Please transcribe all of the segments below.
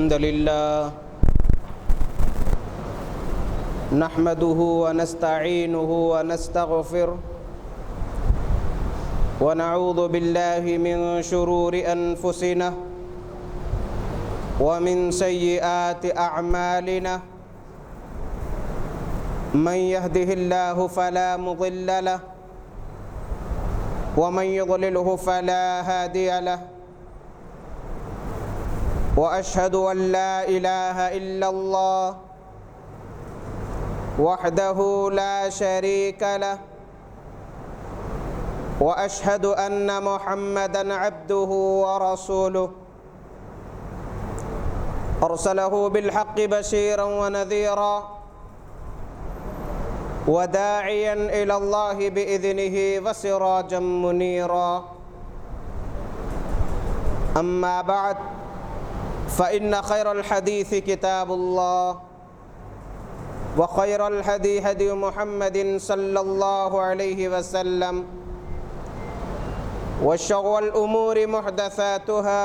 الحمد لله نحمده ونستعينه ونستغفره ونعوذ بالله من شرور أنفسنا ومن سيئات أعمالنا من يهده الله فلا مضل له ومن يضلله فلا هادي له وأشهد أن لا إله إلا الله وحده لا شريك له وأشهد أن محمدًا عبده ورسوله أرسله بالحق بشيرا ونذيرا وداعيا إلى الله بإذنه وسراجا منيرا أما بعد فإن خير الحديث كتاب الله وخير الهدي هدي محمد صلى الله عليه وسلم وشر الأمور محدثاتها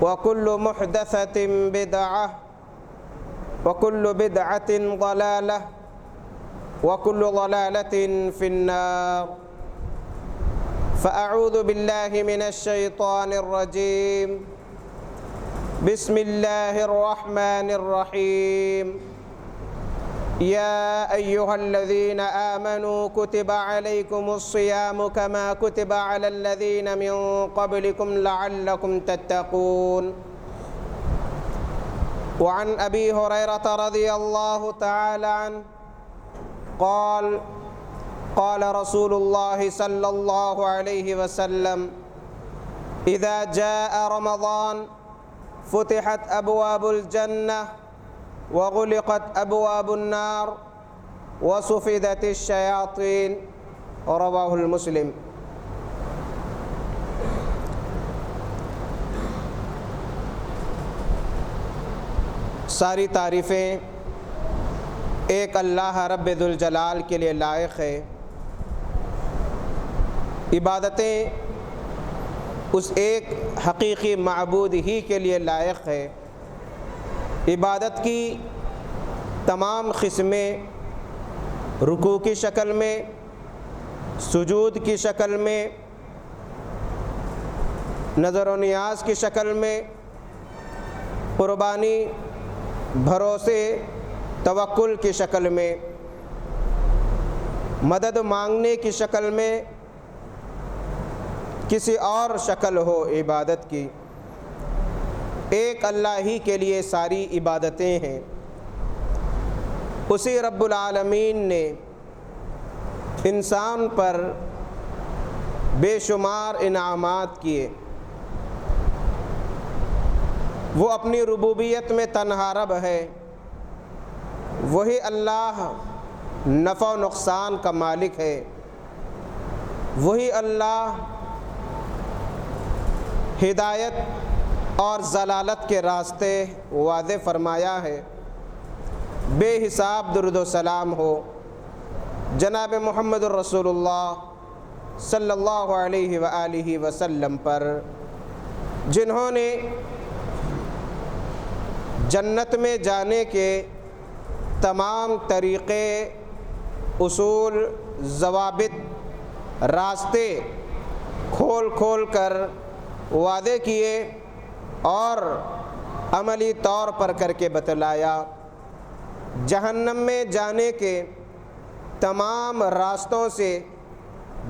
وكل محدثة بدعة وكل بدعة ضلالة وكل ضلالة في النار فأعوذ بالله من الشيطان الرجيم بسم الله الرحمن الرحيم يا أيها الذين آمنوا كتب عليكم الصيام كما كتب على الذين من قبلكم لعلكم تتقون وعن أبي هريرة رضي الله تعالى عنه قال قال رسول الله صلى الله عليه وسلم إذا جاء رمضان فتحت أبواب الجنة وغلقت أبواب النار وصفدت الشياطين رواه المسلم۔ ساری تعریفیں ایک اللہ رب ذوالجلال کے لیے لائق ہے، عبادتیں اس ایک حقیقی معبود ہی کے لیے لائق ہے۔ عبادت کی تمام قسمیں رکوع کی شکل میں، سجود کی شکل میں، نظر و نیاز کی شکل میں، قربانی، بھروسے، توکل کی شکل میں، مدد مانگنے کی شکل میں، کسی اور شکل ہو عبادت کی، ایک اللہ ہی کے لیے ساری عبادتیں ہیں۔ اسی رب العالمین نے انسان پر بے شمار انعامات کیے، وہ اپنی ربوبیت میں تنہا رب ہے، وہی اللہ نفع و نقصان کا مالک ہے، وہی اللہ ہدایت اور ضلالت کے راستے واضح فرمایا ہے۔ بے حساب درود و سلام ہو جناب محمد الرسول اللہ صلی اللہ علیہ وآلہ وسلم پر، جنہوں نے جنت میں جانے کے تمام طریقے، اصول، ضوابط، راستے کھول کھول کر وعدے کیے اور عملی طور پر کر کے بتلایا، جہنم میں جانے کے تمام راستوں سے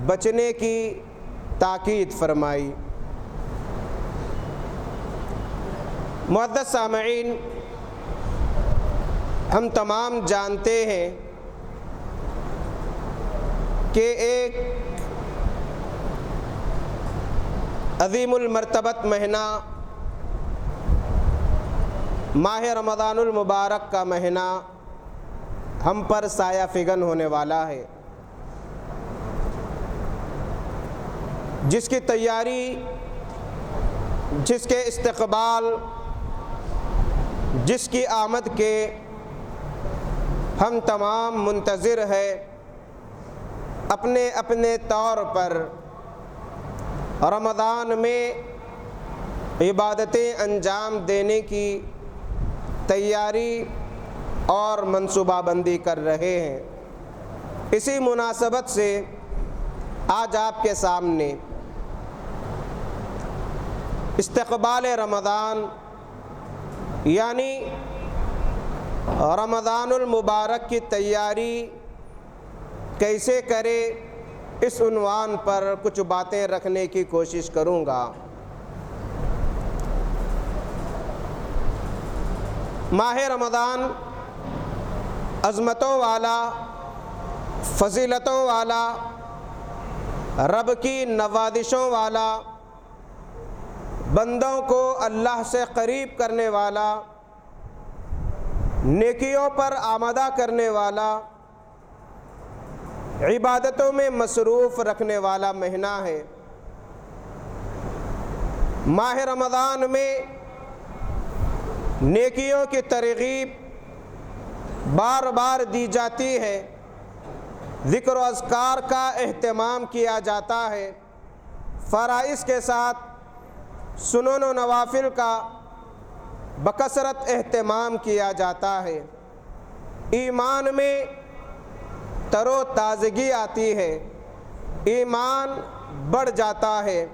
بچنے کی تاکید فرمائی۔ معزز سامعین، ہم تمام جانتے ہیں کہ ایک عظیم المرتبت مہینہ ماہ رمضان المبارک کا مہینہ ہم پر سایہ فگن ہونے والا ہے، جس کی تیاری، جس کے استقبال، جس کی آمد کے ہم تمام منتظر ہیں۔ اپنے اپنے طور پر رمضان میں عبادتیں انجام دینے کی تیاری اور منصوبہ بندی کر رہے ہیں۔ اسی مناسبت سے آج آپ کے سامنے استقبال رمضان یعنی رمضان المبارک کی تیاری کیسے کرے اس عنوان پر کچھ باتیں رکھنے کی کوشش کروں گا۔ ماہ رمضان عظمتوں والا، فضیلتوں والا، رب کی نوازشوں والا، بندوں کو اللہ سے قریب کرنے والا، نیکیوں پر آمادہ کرنے والا، عبادتوں میں مصروف رکھنے والا مہینہ ہے۔ ماہ رمضان میں نیکیوں کی ترغیب بار بار دی جاتی ہے، ذکر و اذکار کا اہتمام کیا جاتا ہے، فرائض کے ساتھ سنن و نوافل کا بکثرت اہتمام کیا جاتا ہے، ایمان میں تر و تازگی آتی ہے، ایمان بڑھ جاتا ہے۔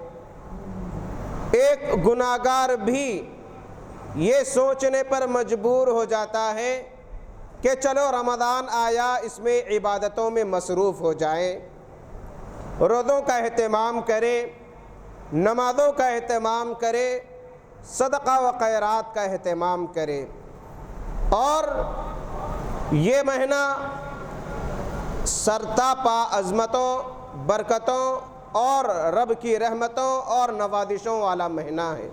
ایک گناہگار بھی یہ سوچنے پر مجبور ہو جاتا ہے کہ چلو رمضان آیا، اس میں عبادتوں میں مصروف ہو جائیں، روزوں کا اہتمام کرے، نمازوں کا اہتمام کرے، صدقہ و خیرات کا اہتمام کرے۔ اور یہ مہینہ سرتاپا عظمتوں، برکتوں اور رب کی رحمتوں اور نوازشوں والا مہینہ ہے۔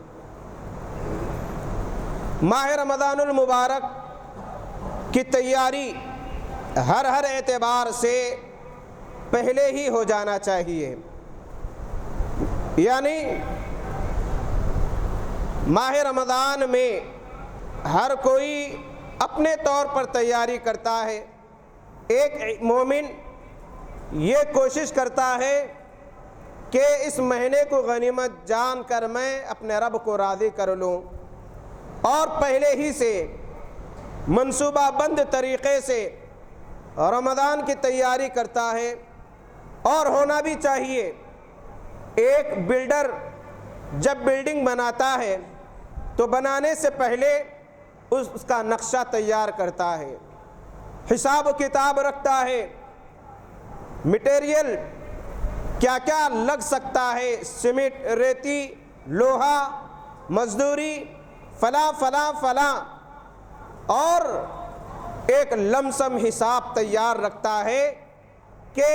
ماہ رمضان المبارک کی تیاری ہر اعتبار سے پہلے ہی ہو جانا چاہیے، یعنی ماہ رمضان میں ہر کوئی اپنے طور پر تیاری کرتا ہے۔ ایک مومن یہ کوشش کرتا ہے کہ اس مہینے کو غنیمت جان کر میں اپنے رب کو راضی کر لوں، اور پہلے ہی سے منصوبہ بند طریقے سے رمضان کی تیاری کرتا ہے، اور ہونا بھی چاہیے۔ ایک بلڈر جب بلڈنگ بناتا ہے تو بنانے سے پہلے اس کا نقشہ تیار کرتا ہے، حساب و کتاب رکھتا ہے، مٹیریل کیا کیا لگ سکتا ہے، سیمنٹ، ریتی، لوہا، مزدوری، فلاں فلاں فلاں، اور ایک لمسم حساب تیار رکھتا ہے کہ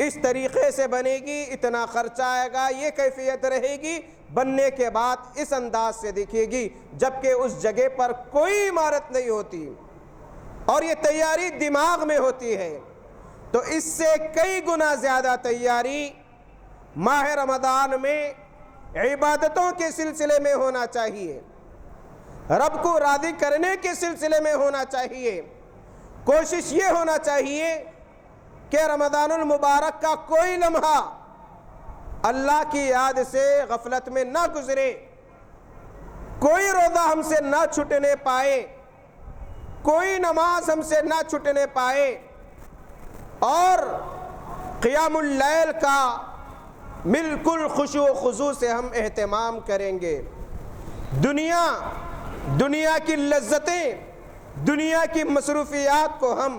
اس طریقے سے بنے گی، اتنا خرچہ آئے گا، یہ کیفیت رہے گی، بننے کے بعد اس انداز سے دکھے گی، جبکہ اس جگہ پر کوئی عمارت نہیں ہوتی اور یہ تیاری دماغ میں ہوتی ہے۔ تو اس سے کئی گنا زیادہ تیاری ماہ رمضان میں عبادتوں کے سلسلے میں ہونا چاہیے، رب کو راضی کرنے کے سلسلے میں ہونا چاہیے۔ کوشش یہ ہونا چاہیے کہ رمضان المبارک کا کوئی لمحہ اللہ کی یاد سے غفلت میں نہ گزرے، کوئی روزہ ہم سے نہ چھٹنے پائے، کوئی نماز ہم سے نہ چھٹنے پائے، اور قیام اللیل کا بالکل خشوع و خضوع سے ہم اہتمام کریں گے۔ دنیا کی لذتیں، دنیا کی مصروفیات کو ہم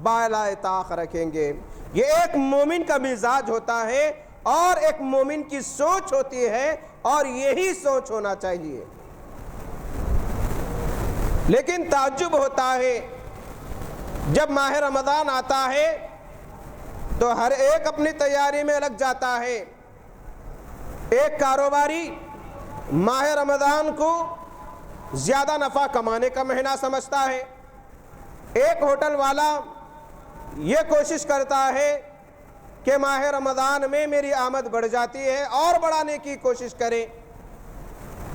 بالائے طاق رکھیں گے۔ یہ ایک مومن کا مزاج ہوتا ہے اور ایک مومن کی سوچ ہوتی ہے، اور یہی سوچ ہونا چاہیے۔ لیکن تعجب ہوتا ہے جب ماہ رمضان آتا ہے تو ہر ایک اپنی تیاری میں لگ جاتا ہے۔ ایک کاروباری ماہ رمضان کو زیادہ نفع کمانے کا مہینہ سمجھتا ہے، ایک ہوٹل والا یہ کوشش کرتا ہے کہ ماہ رمضان میں میری آمد بڑھ جاتی ہے اور بڑھانے کی کوشش کرے۔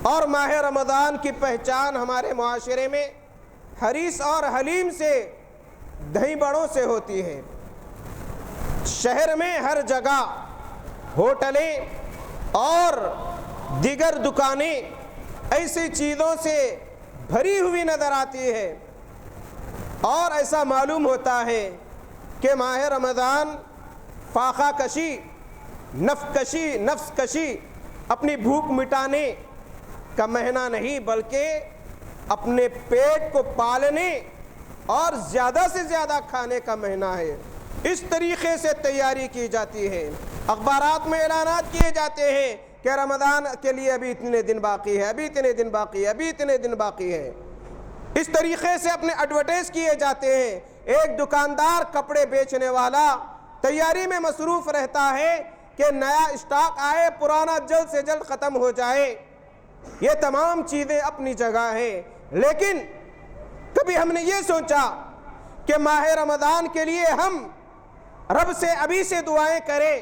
اور ماہ رمضان کی پہچان ہمارے معاشرے میں حریص اور حلیم سے، دہی بڑوں سے ہوتی ہے۔ شہر میں ہر جگہ ہوٹلیں اور دیگر دکانیں ایسی چیزوں سے بھری ہوئی نظر آتی ہے، اور ایسا معلوم ہوتا ہے کہ ماہ رمضان فاقہ کشی، نفس کشی، اپنی بھوک مٹانے کا مہینہ نہیں، بلکہ اپنے پیٹ کو پالنے اور زیادہ سے زیادہ کھانے کا مہینہ ہے۔ اس طریقے سے تیاری کی جاتی ہے، اخبارات میں اعلانات کیے جاتے ہیں کہ رمضان کے لیے ابھی اتنے دن باقی ہے، ابھی اتنے دن باقی ہے، ابھی اتنے دن باقی ہے۔ اس طریقے سے اپنے ایڈورٹائز کیے جاتے ہیں۔ ایک دکاندار کپڑے بیچنے والا تیاری میں مصروف رہتا ہے کہ نیا اسٹاک آئے، پرانا جلد سے جلد ختم ہو جائے۔ یہ تمام چیزیں اپنی جگہ ہیں، لیکن کبھی ہم نے یہ سوچا کہ ماہ رمضان کے لیے ہم رب سے ابھی سے دعائیں کریں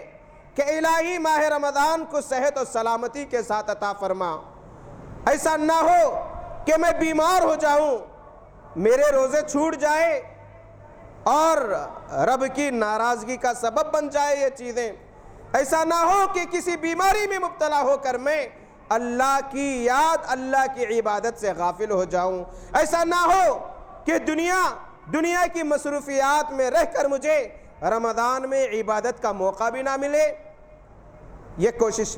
کہ الہی ماہ رمضان کو صحت و سلامتی کے ساتھ عطا فرما، ایسا نہ ہو کہ میں بیمار ہو جاؤں، میرے روزے چھوٹ جائے اور رب کی ناراضگی کا سبب بن جائے یہ چیزیں۔ ایسا نہ ہو کہ کسی بیماری میں مبتلا ہو کر میں اللہ کی یاد، اللہ کی عبادت سے غافل ہو جاؤں۔ ایسا نہ ہو کہ دنیا کی مصروفیات میں رہ کر مجھے رمضان میں عبادت کا موقع بھی نہ ملے۔ یہ کوشش،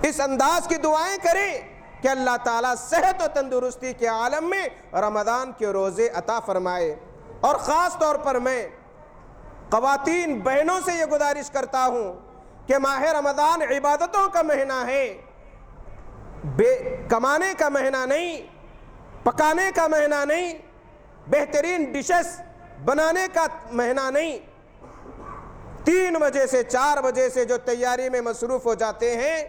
اس انداز کی دعائیں کریں کہ اللہ تعالیٰ صحت و تندرستی کے عالم میں رمضان کے روزے عطا فرمائے۔ اور خاص طور پر میں خواتین بہنوں سے یہ گزارش کرتا ہوں کہ ماہ رمضان عبادتوں کا مہینہ ہے، کمانے کا مہینہ نہیں، پکانے کا مہینہ نہیں، بہترین ڈشز بنانے کا مہینہ نہیں۔ 3 بجے سے 4 بجے سے جو تیاری میں مصروف ہو جاتے ہیں،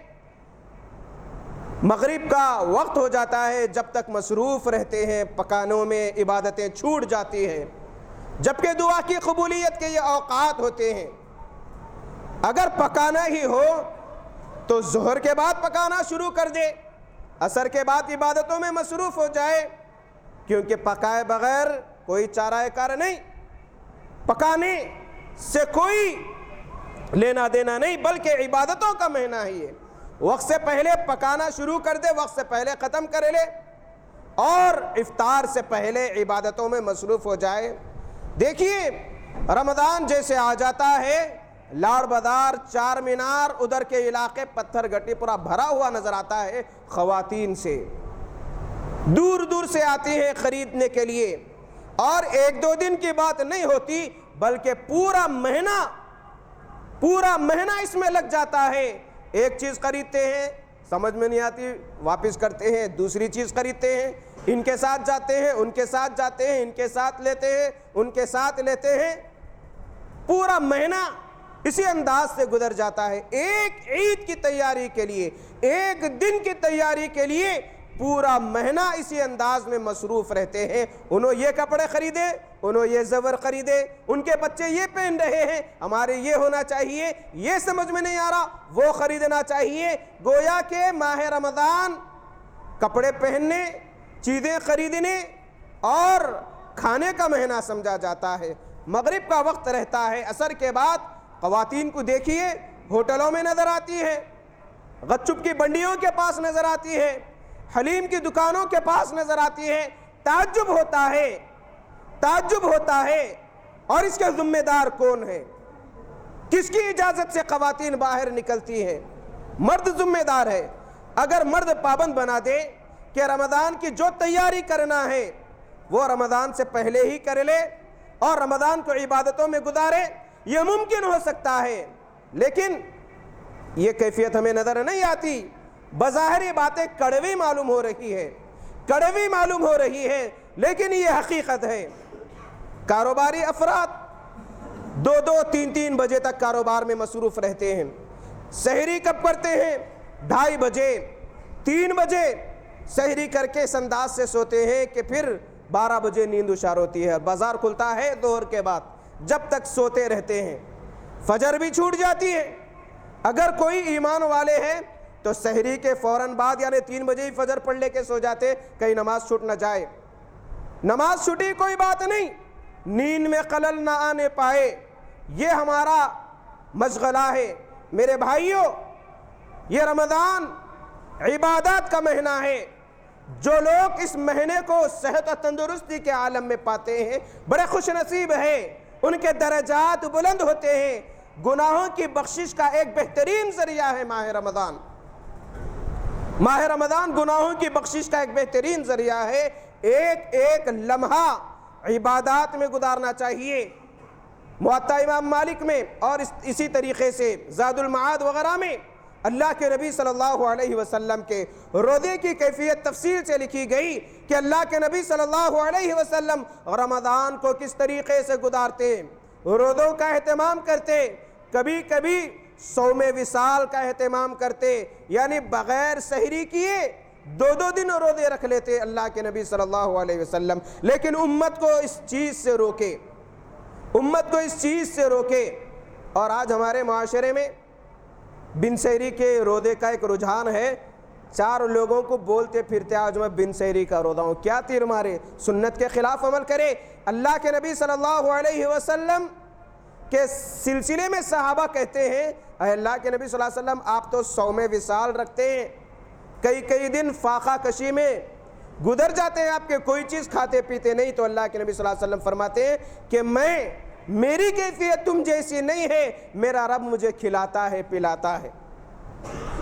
مغرب کا وقت ہو جاتا ہے، جب تک مصروف رہتے ہیں پکانوں میں، عبادتیں چھوٹ جاتی ہیں، جبکہ دعا کی قبولیت کے یہ اوقات ہوتے ہیں۔ اگر پکانا ہی ہو تو ظہر کے بعد پکانا شروع کر دے، عصر کے بعد عبادتوں میں مصروف ہو جائے، کیونکہ پکائے بغیر کوئی چارہ کار نہیں، پکانے سے کوئی لینا دینا نہیں، بلکہ عبادتوں کا مہینہ ہی ہے۔ وقت سے پہلے پکانا شروع کر دے، وقت سے پہلے ختم کر لے، اور افطار سے پہلے عبادتوں میں مصروف ہو جائے۔ دیکھیے رمضان جیسے آ جاتا ہے، لاڑ بازار، چار مینار، ادھر کے علاقے پتھر گٹی پورا بھرا ہوا نظر آتا ہے خواتین سے، دور دور سے آتی ہیں خریدنے کے لیے، اور 1-2 دن کی بات نہیں ہوتی بلکہ پورا مہینہ اس میں لگ جاتا ہے۔ ایک چیز خریدتے ہیں، سمجھ میں نہیں آتی، واپس کرتے ہیں، دوسری چیز خریدتے ہیں، ان کے ساتھ جاتے ہیں، ان کے ساتھ جاتے ہیں، ان کے ساتھ لیتے ہیں، ان کے ساتھ لیتے ہیں، پورا مہینہ اسی انداز سے گزر جاتا ہے۔ ایک عید کی تیاری کے لیے، ایک دن کی تیاری کے لیے پورا مہینہ اسی انداز میں مصروف رہتے ہیں۔ انہوں یہ کپڑے خریدے، انہوں یہ زیور خریدے، ان کے بچے یہ پہن رہے ہیں، ہمارے یہ ہونا چاہیے، یہ سمجھ میں نہیں آ رہا، وہ خریدنا چاہیے۔ گویا کہ ماہ رمضان کپڑے پہننے، چیزیں خریدنے اور کھانے کا مہینہ سمجھا جاتا ہے۔ مغرب کا وقت رہتا ہے، عصر کے بعد خواتین کو دیکھیے ہوٹلوں میں نظر آتی ہے، گپ چپ کی بنڈیوں کے پاس نظر آتی ہے، حلیم کی دکانوں کے پاس نظر آتی ہے۔ تعجب ہوتا ہے، اور اس کے ذمہ دار کون ہے؟ کس کی اجازت سے خواتین باہر نکلتی ہیں؟ مرد ذمہ دار ہے۔ اگر مرد پابند بنا دے کہ رمضان کی جو تیاری کرنا ہے وہ رمضان سے پہلے ہی کر لے اور رمضان کو عبادتوں میں گزارے، یہ ممکن ہو سکتا ہے، لیکن یہ کیفیت ہمیں نظر نہیں آتی۔ بظاہر یہ باتیں کڑوی معلوم ہو رہی ہے، لیکن یہ حقیقت ہے۔ کاروباری افراد 2-3 بجے تک کاروبار میں مصروف رہتے ہیں۔ سحری کب کرتے ہیں؟ 2:30 بجے، 3 بجے سحری کر کے اس انداز سے سوتے ہیں کہ پھر 12 بجے نیند اشار ہوتی ہے، بازار کھلتا ہے ظہر کے بعد، جب تک سوتے رہتے ہیں۔ فجر بھی چھوٹ جاتی ہے۔ اگر کوئی ایمان والے ہیں تو سحری کے فوراً بعد یعنی 3 بجے ہی فجر پڑھ لے کے سو جاتے، کہیں نماز چھوٹ نہ جائے۔ نماز چھوٹی کوئی بات نہیں، نیند میں خلل نہ آنے پائے، یہ ہمارا مشغلہ ہے۔ میرے بھائیوں، یہ رمضان عبادات کا مہینہ ہے۔ جو لوگ اس مہینے کو صحت و تندرستی کے عالم میں پاتے ہیں بڑے خوش نصیب ہیں، ان کے درجات بلند ہوتے ہیں۔ گناہوں کی بخشش کا ایک بہترین ذریعہ ہے ماہ رمضان۔ ماہ رمضان گناہوں کی بخشش کا ایک بہترین ذریعہ ہے۔ ایک ایک لمحہ عبادات میں گزارنا چاہیے۔ موطا امام مالک میں اور اسی طریقے سے زاد المعاد وغیرہ میں اللہ کے نبی صلی اللہ علیہ وسلم کے روزے کی کیفیت تفصیل سے لکھی گئی کہ اللہ کے نبی صلی اللہ علیہ وسلم رمضان کو کس طریقے سے گزارتے، روزوں کا اہتمام کرتے، کبھی کبھی صوم وصال کا اہتمام کرتے، یعنی بغیر سحری کیے 2 دن روزے رکھ لیتے اللہ کے نبی صلی اللہ علیہ وسلم۔ لیکن امت کو اس چیز سے روکے، امت کو اس چیز سے روکے۔ اور آج ہمارے معاشرے میں بن سحری کے روزے کا ایک رجحان ہے۔ 4 لوگوں کو بولتے پھرتے آج میں بن سحری کا روزہ ہوں، کیا تیر مارے، سنت کے خلاف عمل کرے۔ اللہ کے نبی صلی اللہ علیہ وسلم کے سلسلے میں صحابہ کہتے ہیں اے اللہ کے نبی صلی اللہ علیہ وسلم آپ تو صوم وصال رکھتے ہیں، کئی دن فاقہ کشی میں گزر جاتے ہیں آپ کے، کوئی چیز کھاتے پیتے نہیں۔ تو اللہ کے نبی صلی اللہ علیہ وسلم فرماتے ہیں کہ میری کیفیت تم جیسی نہیں ہے، میرا رب مجھے کھلاتا ہے پلاتا ہے۔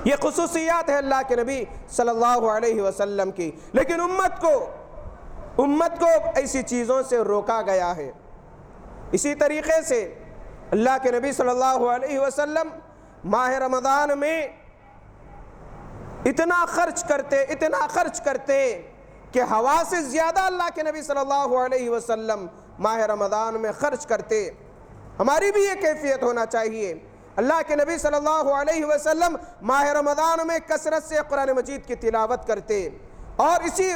یہ خصوصیات ہے اللہ کے نبی صلی اللہ علیہ وسلم کی، لیکن امت کو ایسی چیزوں سے روکا گیا ہے۔ اسی طریقے سے اللہ کے نبی صلی اللہ علیہ وسلم ماہ رمضان میں اتنا خرچ کرتے کہ ہوا سے زیادہ اللہ کے نبی صلی اللہ علیہ وسلم ماہ رمضان میں خرچ کرتے۔ ہماری بھی یہ کیفیت ہونا چاہیے۔ اللہ کے نبی صلی اللہ علیہ وسلم ماہ رمضان میں کثرت سے قرآن مجید کی تلاوت کرتے اور اسی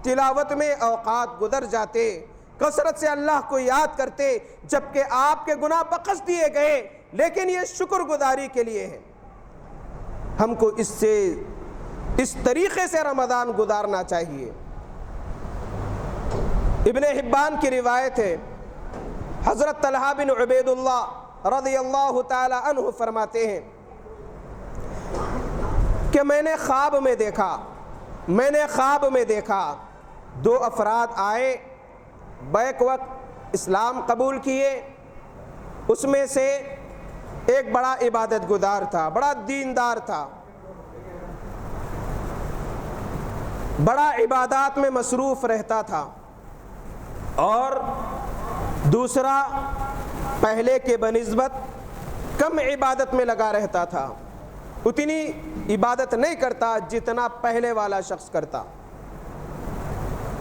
تلاوت میں اوقات گزر جاتے، کثرت سے اللہ کو یاد کرتے، جبکہ آپ کے گناہ بخش دیے گئے۔ لیکن یہ شکر گزاری کے لیے ہے۔ ہم کو اس طریقے سے رمضان گزارنا چاہیے۔ ابن حبان کی روایت ہے، حضرت طلحہ بن عبید اللہ رضی اللہ تعالی عنہ فرماتے ہیں کہ میں نے خواب میں دیکھا 2 افراد آئے، بیک وقت اسلام قبول کیے۔ اس میں سے ایک بڑا عبادت گزار تھا، بڑا دیندار تھا، بڑا عبادات میں مصروف رہتا تھا، اور دوسرا پہلے کے بنسبت کم عبادت میں لگا رہتا تھا، اتنی عبادت نہیں کرتا جتنا پہلے والا شخص کرتا۔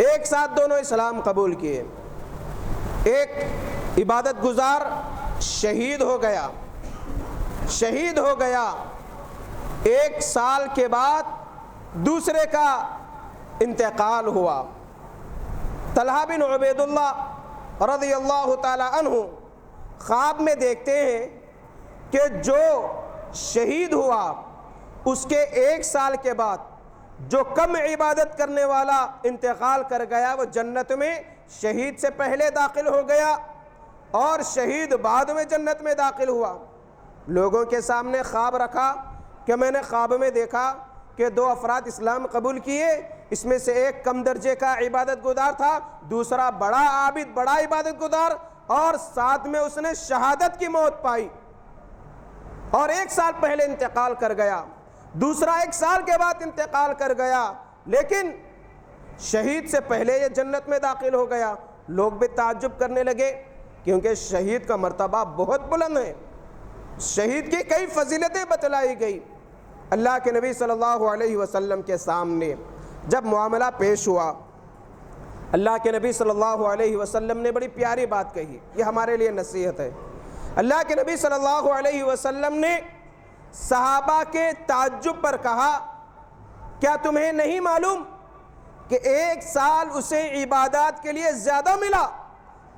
ایک ساتھ دونوں اسلام قبول کیے۔ ایک عبادت گزار شہید ہو گیا 1 سال کے بعد دوسرے کا انتقال ہوا۔ طلحہ بن عبید اللہ رضی اللہ تعالی عنہ خواب میں دیکھتے ہیں کہ جو شہید ہوا اس کے 1 سال کے بعد جو کم عبادت کرنے والا انتقال کر گیا وہ جنت میں شہید سے پہلے داخل ہو گیا اور شہید بعد میں جنت میں داخل ہوا۔ لوگوں کے سامنے خواب رکھا کہ میں نے خواب میں دیکھا کہ 2 افراد اسلام قبول کیے، اس میں سے ایک کم درجے کا عبادت گزار تھا، دوسرا بڑا عابد بڑا عبادت گزار، اور ساتھ میں اس نے شہادت کی موت پائی اور 1 سال پہلے انتقال کر گیا، دوسرا 1 سال کے بعد انتقال کر گیا، لیکن شہید سے پہلے یہ جنت میں داخل ہو گیا۔ لوگ بھی تعجب کرنے لگے کیونکہ شہید کا مرتبہ بہت بلند ہے، شہید کی کئی فضیلتیں بتلائی گئی۔ اللہ کے نبی صلی اللہ علیہ وسلم کے سامنے جب معاملہ پیش ہوا، اللہ کے نبی صلی اللہ علیہ وسلم نے بڑی پیاری بات کہی، یہ ہمارے لیے نصیحت ہے۔ اللہ کے نبی صلی اللہ علیہ وسلم نے صحابہ کے تعجب پر کہا کیا تمہیں نہیں معلوم کہ 1 سال اسے عبادات کے لیے زیادہ ملا؟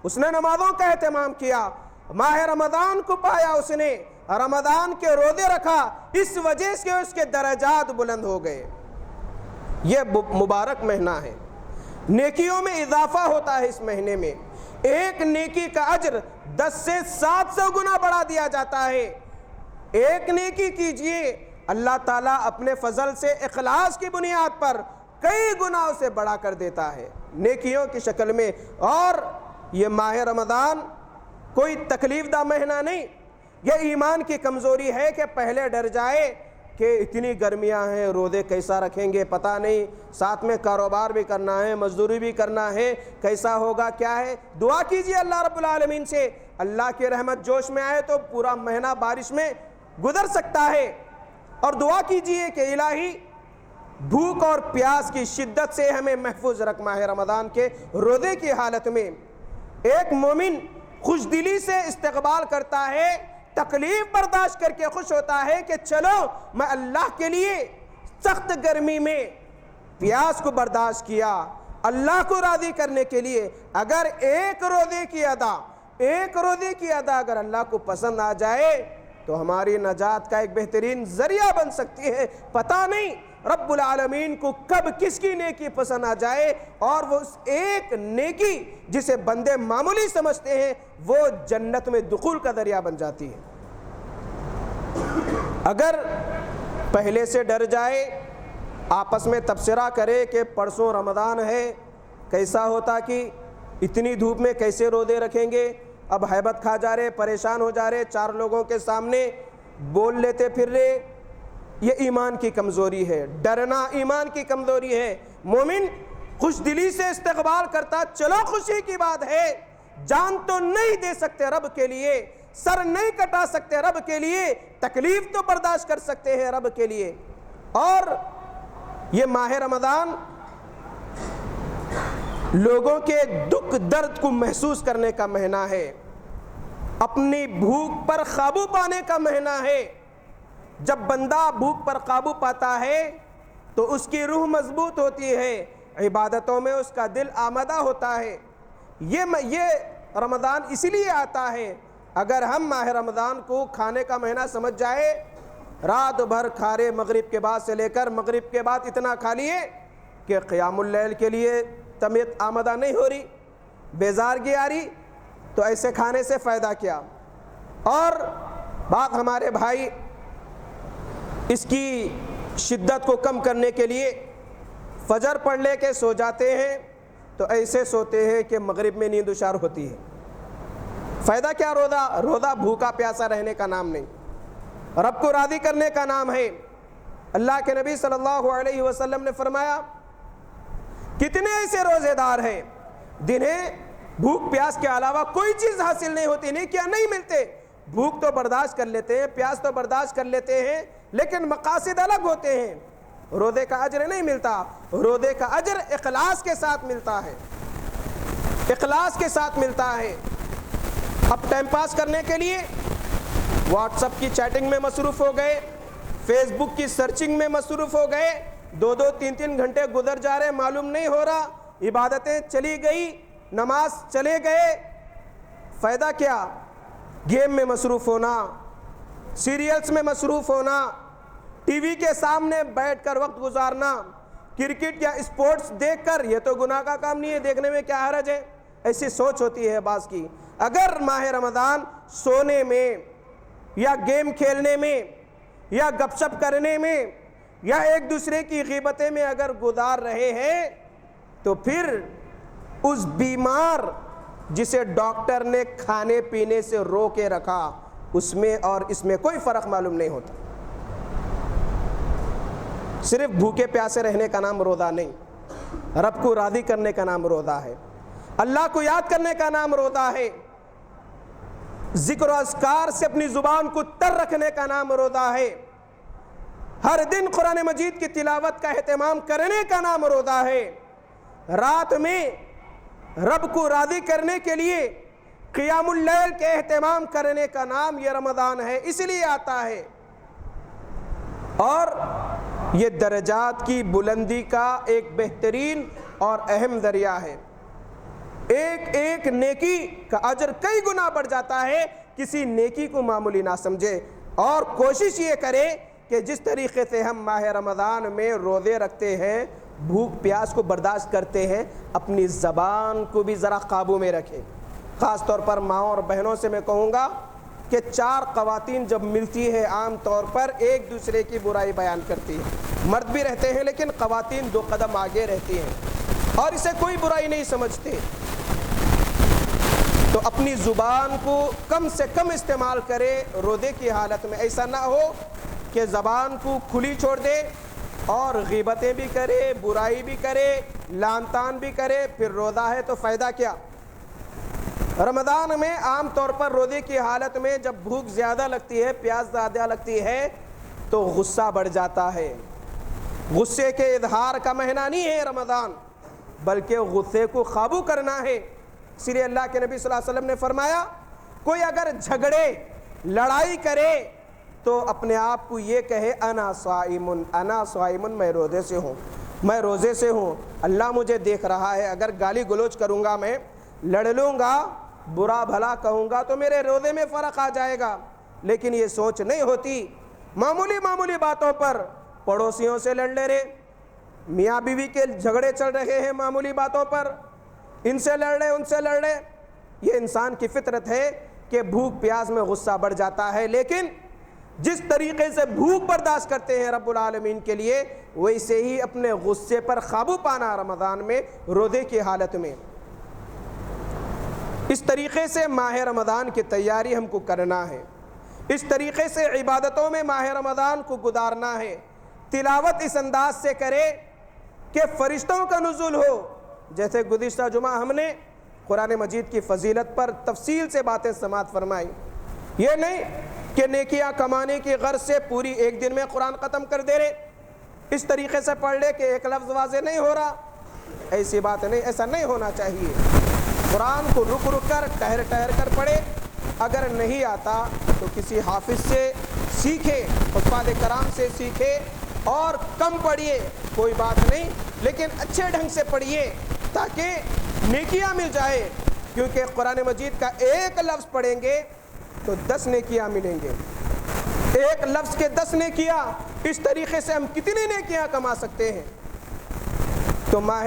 اس نے نمازوں کا اہتمام کیا، ماہ رمضان کو پایا، اس نے رمضان کے روزے رکھا، اس وجہ سے اس کے درجات بلند ہو گئے۔ یہ مبارک مہینہ ہے، نیکیوں میں اضافہ ہوتا ہے اس مہینے میں، ایک نیکی کا اجر 10 سے 700 گنا بڑھا دیا جاتا ہے۔ ایک نیکی کیجئے اللہ تعالیٰ اپنے فضل سے اخلاص کی بنیاد پر کئی گناہوں سے بڑا کر دیتا ہے نیکیوں کی شکل میں۔ اور یہ ماہ رمضان کوئی تکلیف دہ مہینہ نہیں، یہ ایمان کی کمزوری ہے کہ پہلے ڈر جائے کہ اتنی گرمیاں ہیں، روزے کیسا رکھیں گے پتہ نہیں، ساتھ میں کاروبار بھی کرنا ہے، مزدوری بھی کرنا ہے، کیسا ہوگا کیا ہے۔ دعا کیجئے اللہ رب العالمین سے، اللہ کی رحمت جوش میں آئے تو پورا مہینہ بارش میں گزر سکتا ہے۔ اور دعا کیجئے کہ الہی بھوک اور پیاس کی شدت سے ہمیں محفوظ رکھ ماہ رمضان کے روزے کی حالت میں۔ ایک مومن خوش دلی سے استقبال کرتا ہے، تکلیف برداشت کر کے خوش ہوتا ہے کہ چلو میں اللہ کے لیے سخت گرمی میں پیاس کو برداشت کیا، اللہ کو راضی کرنے کے لیے۔ اگر ایک روزے کی ادا اگر اللہ کو پسند آ جائے تو ہماری نجات کا ایک بہترین ذریعہ بن سکتی ہے۔ پتہ نہیں رب العالمین کو کب کس کی نیکی پسند آ جائے اور وہ اس ایک نیکی جسے بندے معمولی سمجھتے ہیں وہ جنت میں دخول کا ذریعہ بن جاتی ہے۔ اگر پہلے سے ڈر جائے، آپس میں تبصرہ کرے کہ پرسوں رمضان ہے، کیسا ہوتا کہ اتنی دھوپ میں کیسے روزے رکھیں گے، اب ہیبت کھا جا رہے، پریشان ہو جا رہے، چار لوگوں کے سامنے بول لیتے پھر رہے، یہ ایمان کی کمزوری ہے۔ ڈرنا ایمان کی کمزوری ہے۔ مومن خوش دلی سے استقبال کرتا، چلو خوشی کی بات ہے، جان تو نہیں دے سکتے رب کے لیے، سر نہیں کٹا سکتے رب کے لیے، تکلیف تو برداشت کر سکتے ہیں رب کے لیے۔ اور یہ ماہ رمضان لوگوں کے دکھ درد کو محسوس کرنے کا مہینہ ہے، اپنی بھوک پر قابو پانے کا مہینہ ہے۔ جب بندہ بھوک پر قابو پاتا ہے تو اس کی روح مضبوط ہوتی ہے، عبادتوں میں اس کا دل آمادہ ہوتا ہے۔ یہ رمضان اس لیے آتا ہے، اگر ہم ماہ رمضان کو کھانے کا مہینہ سمجھ جائے، رات بھر کھا رہے، مغرب کے بعد سے لے کر مغرب کے بعد اتنا کھا لیے کہ قیام اللیل کے لیے طبیعت آمادہ نہیں ہو رہی، بیزارگی آ رہی، تو ایسے کھانے سے فائدہ کیا۔ اور بات ہمارے بھائی اس کی شدت کو کم کرنے کے لیے فجر پڑھ لے کے سو جاتے ہیں تو ایسے سوتے ہیں کہ مغرب میں نیند اشار ہوتی ہے۔ فائدہ کیا روزہ بھوکا پیاسا رہنے کا نام نہیں، رب کو راضی کرنے کا نام ہے۔ اللہ کے نبی صلی اللہ علیہ وسلم نے فرمایا کتنے ایسے روزے دار ہیں جنہیں بھوک پیاس کے علاوہ کوئی چیز حاصل نہیں ہوتی، نہیں کیا نہیں ملتے، بھوک تو برداشت کر لیتے ہیں، پیاس تو برداشت کر لیتے ہیں، لیکن مقاصد الگ ہوتے ہیں۔ روزے کا اجر نہیں ملتا، روزے کا اجر اخلاص کے ساتھ ملتا ہے، اخلاص کے ساتھ ملتا ہے۔ اب ٹائم پاس کرنے کے لیے واٹس ایپ کی چیٹنگ میں مصروف ہو گئے، فیس بک کی سرچنگ میں مصروف ہو گئے، 2-2 3-3 گھنٹے گزر جا رہے، معلوم نہیں ہو رہا، عبادتیں چلی گئی، نماز چلے گئے، فائدہ کیا؟ گیم میں مصروف ہونا، سیریلز میں مصروف ہونا، ٹی وی کے سامنے بیٹھ کر وقت گزارنا، کرکٹ یا اسپورٹس دیکھ کر، یہ تو گناہ کا کام نہیں ہے، دیکھنے میں کیا حرج ہے، ایسی سوچ ہوتی ہے بعض کی۔ اگر ماہ رمضان سونے میں یا گیم کھیلنے میں یا گپ شپ کرنے میں یا ایک دوسرے کی غیبتیں میں اگر گزار رہے ہیں تو پھر اس بیمار جسے ڈاکٹر نے کھانے پینے سے رو کے رکھا، اس میں اور اس میں کوئی فرق معلوم نہیں ہوتا۔ صرف بھوکے پیاسے رہنے کا نام روزہ نہیں، رب کو راضی کرنے کا نام روزہ ہے، اللہ کو یاد کرنے کا نام روزہ ہے، ذکر و اذکار سے اپنی زبان کو تر رکھنے کا نام روزہ ہے، ہر دن قرآن مجید کی تلاوت کا اہتمام کرنے کا نام روزہ ہے، رات میں رب کو راضی کرنے کے لیے قیام اللیل کے اہتمام کرنے کا نام یہ رمضان ہے، اس لیے آتا ہے۔ اور یہ درجات کی بلندی کا ایک بہترین اور اہم ذریعہ ہے۔ ایک ایک نیکی کا اجر کئی گنا بڑھ جاتا ہے، کسی نیکی کو معمولی نہ سمجھے، اور کوشش یہ کرے کہ جس طریقے سے ہم ماہ رمضان میں روزے رکھتے ہیں، بھوک پیاس کو برداشت کرتے ہیں، اپنی زبان کو بھی ذرا قابو میں رکھیں۔ خاص طور پر ماؤں اور بہنوں سے میں کہوں گا کہ 4 خواتین جب ملتی ہے عام طور پر ایک دوسرے کی برائی بیان کرتی ہے. مرد بھی رہتے ہیں لیکن خواتین 2 قدم آگے رہتی ہیں اور اسے کوئی برائی نہیں سمجھتے. تو اپنی زبان کو کم سے کم استعمال کرے روزے کی حالت میں. ایسا نہ ہو کہ زبان کو کھلی چھوڑ دے اور غیبتیں بھی کرے, برائی بھی کرے, لعن طعن بھی کرے, پھر روزہ ہے تو فائدہ کیا. رمضان میں عام طور پر روزے کی حالت میں جب بھوک زیادہ لگتی ہے, پیاس زیادہ لگتی ہے تو غصہ بڑھ جاتا ہے. غصے کے اظہار کا مہینہ نہیں ہے رمضان, بلکہ غصے کو قابو کرنا ہے. اس لیے اللہ کے نبی صلی اللہ علیہ وسلم نے فرمایا کوئی اگر جھگڑے لڑائی کرے تو اپنے آپ کو یہ کہے انا صائم, میں روزے سے ہوں, میں روزے سے ہوں, اللہ مجھے دیکھ رہا ہے. اگر گالی گلوچ کروں گا, میں لڑ لوں گا, برا بھلا کہوں گا تو میرے روزے میں فرق آ جائے گا. لیکن یہ سوچ نہیں ہوتی. معمولی باتوں پر پڑوسیوں سے لڑ لے رہے, میاں بیوی کے جھگڑے چل رہے ہیں معمولی باتوں پر, ان سے لڑ رہے ان سے لڑ رہے. یہ انسان کی فطرت ہے کہ بھوک پیاس میں غصہ بڑھ جاتا ہے, لیکن جس طریقے سے بھوک برداشت کرتے ہیں رب العالمین کے لیے, ویسے ہی اپنے غصے پر قابو پانا رمضان میں روزے کی حالت میں. اس طریقے سے ماہ رمضان کی تیاری ہم کو کرنا ہے. اس طریقے سے عبادتوں میں ماہ رمضان کو گزارنا ہے. تلاوت اس انداز سے کرے کہ فرشتوں کا نزول ہو. جیسے گزشتہ جمعہ ہم نے قرآن مجید کی فضیلت پر تفصیل سے باتیں سماعت فرمائی. یہ نہیں کہ نیکیاں کمانے کی غرض سے پوری ایک دن میں قرآن ختم کر دے رہے, اس طریقے سے پڑھ لے کہ ایک لفظ واضح نہیں ہو رہا. ایسی بات نہیں, ایسا نہیں ہونا چاہیے. قرآن کو رک رک کر ٹہر کر پڑھے. اگر نہیں آتا تو کسی حافظ سے سیکھے, حفاظ کرام سے سیکھے اور کم پڑھیے, کوئی بات نہیں, لیکن اچھے ڈھنگ سے پڑھیے تاکہ نیکیاں مل جائے. کیونکہ قرآن مجید کا ایک لفظ پڑھیں گے تو 10 نیکیاں ملیں گے. ایک لفظ کے 10 نیکیاں. اس طریقے سے ہم کتنی نیکیاں کما سکتے ہیں. تو ماہ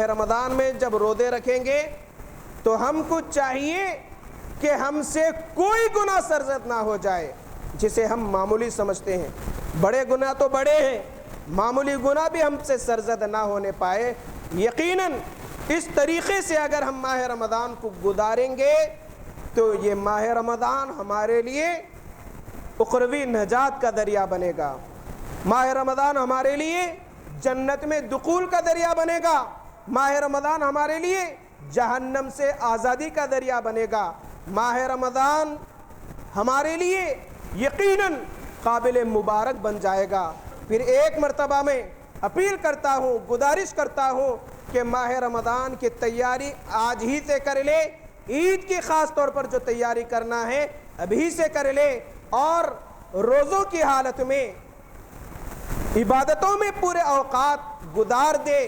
رمضان میں جب روزے رکھیں گے تو ہم کو چاہیے کہ ہم سے کوئی گناہ سرزد نہ ہو جائے جسے ہم معمولی سمجھتے ہیں. بڑے گناہ تو بڑے ہیں, معمولی گناہ بھی ہم سے سرزد نہ ہونے پائے. یقیناً اس طریقے سے اگر ہم ماہ رمضان کو گزاریں گے تو یہ ماہ رمضان ہمارے لیے اخروی نجات کا ذریعہ بنے گا. ماہ رمضان ہمارے لیے جنت میں دخول کا ذریعہ بنے گا. ماہ رمضان ہمارے لیے جہنم سے آزادی کا ذریعہ بنے گا. ماہ رمضان ہمارے لیے یقیناً قابل مبارک بن جائے گا. پھر ایک مرتبہ میں اپیل کرتا ہوں, گزارش کرتا ہوں کہ ماہ رمضان کی تیاری آج ہی سے کر لے. عید کی خاص طور پر جو تیاری کرنا ہے ابھی سے کر لے, اور روزوں کی حالت میں عبادتوں میں پورے اوقات گزار دے.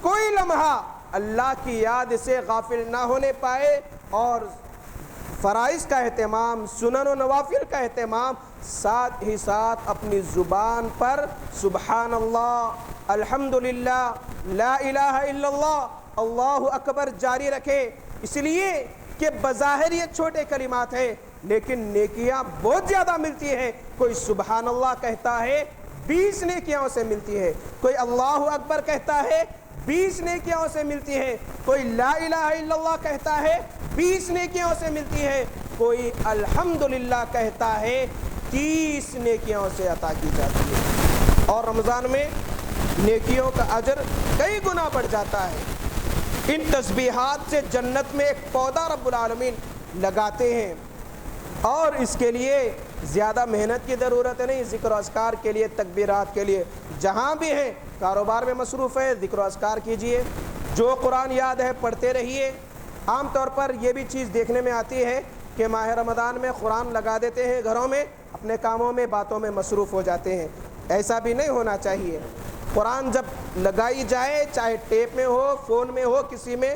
کوئی لمحہ اللہ کی یاد سے غافل نہ ہونے پائے, اور فرائض کا اہتمام, سنن و نوافل کا اہتمام, ساتھ ہی ساتھ اپنی زبان پر سبحان اللہ, الحمدللہ, لا الہ الا اللہ, اللہ اکبر جاری رکھے. اس لیے کہ بظاہر یہ چھوٹے کلمات ہیں لیکن نیکیاں بہت زیادہ ملتی ہیں. کوئی سبحان اللہ کہتا ہے 20 نیکیاں سے ملتی ہے, کوئی اللہ اکبر کہتا ہے 20 نیکیوں سے ملتی ہے, کوئی لا الہ الا اللہ کہتا ہے 20 نیکیوں سے ملتی ہے, کوئی الحمدللہ کہتا ہے 30 نیکیوں سے عطا کی جاتی ہے. اور رمضان میں نیکیوں کا اجر کئی گنا بڑھ جاتا ہے. ان تسبیحات سے جنت میں ایک پودا رب العالمین لگاتے ہیں, اور اس کے لیے زیادہ محنت کی ضرورت نہیں. ذکر و اذکار کے لیے, تکبیرات کے لیے جہاں بھی ہیں, کاروبار میں مصروف ہے, ذکر و اذکار کیجئے, جو قرآن یاد ہے پڑھتے رہیے. عام طور پر یہ بھی چیز دیکھنے میں آتی ہے کہ ماہ رمضان میں قرآن لگا دیتے ہیں گھروں میں, اپنے کاموں میں باتوں میں مصروف ہو جاتے ہیں. ایسا بھی نہیں ہونا چاہیے. قرآن جب لگائی جائے, چاہے ٹیپ میں ہو, فون میں ہو, کسی میں,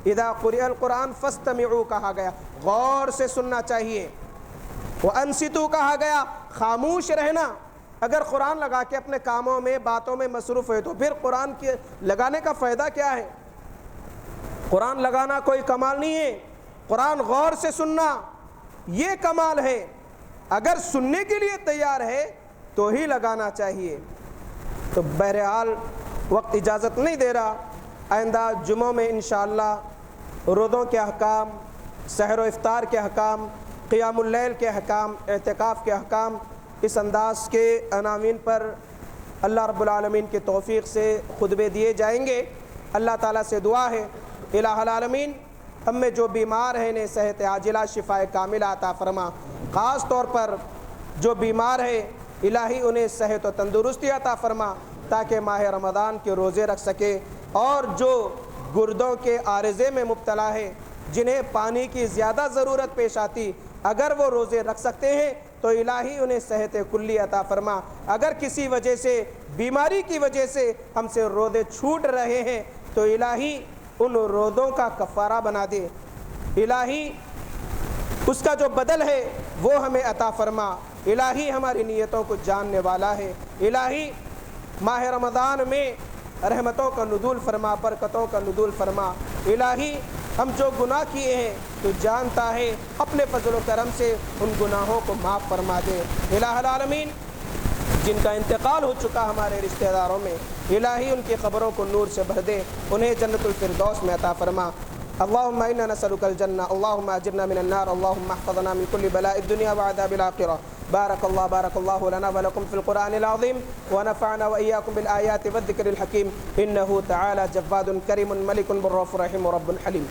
اذا قرئ القرآن فاستمعوا کہا گیا, غور سے سننا چاہیے. وانصتوا کہا گیا, خاموش رہنا. اگر قرآن لگا کے اپنے کاموں میں باتوں میں مصروف ہے تو پھر قرآن کے لگانے کا فائدہ کیا ہے؟ قرآن لگانا کوئی کمال نہیں ہے. قرآن غور سے سننا یہ کمال ہے. اگر سننے کے لیے تیار ہے تو ہی لگانا چاہیے. تو بہرحال وقت اجازت نہیں دے رہا. آئندہ جمعوں میں انشاءاللہ روزوں کے احکام، سحر و افطار کے احکام، قیام اللیل کے احکام، اعتکاف کے احکام، اس انداز کے عناوین پر اللہ رب العالمین کی توفیق سے خطبے دیے جائیں گے. اللہ تعالیٰ سے دعا ہے الہ العالمین ہم میں جو بیمار ہیں انہیں صحت عاجلہ شفاء کاملہ عطا فرما. خاص طور پر جو بیمار ہے الہی انہیں صحت و تندرستی عطا فرما تاکہ ماہ رمضان کے روزے رکھ سکے. اور جو گردوں کے عارضے میں مبتلا ہے، جنہیں پانی کی زیادہ ضرورت پیش آتی، اگر وہ روزے رکھ سکتے ہیں تو الہی انہیں صحت کلی عطا فرما. اگر کسی وجہ سے، بیماری کی وجہ سے ہم سے روزے چھوٹ رہے ہیں تو الہی ان روزوں کا کفارہ بنا دے. الہی اس کا جو بدل ہے وہ ہمیں عطا فرما. الہی ہماری نیتوں کو جاننے والا ہے. الہی ماہ رمضان میں رحمتوں کا نزول فرما، برکتوں کا نزول فرما. الہی ہم جو گناہ کیے ہیں تو جانتا ہے، اپنے فضل و کرم سے ان گناہوں کو معاف فرما دے. الہ العالمین جن کا انتقال ہو چکا ہمارے رشتہ داروں میں، الہی ان کی قبروں کو نور سے بھر دے، انہیں جنت الفردوس میں عطا فرما. اللهم إنا نسألك الجنة، اللهم أجرنا من النار، اللهم احفظنا من كل بلاء الدنيا وعذاب الآخرة. بارك الله لنا ولكم في القرآن العظيم، ونفعنا وإياكم بالآيات والذكر الحكيم. إنه تعالى جواد كريم ملك بر رحيم رب حليم.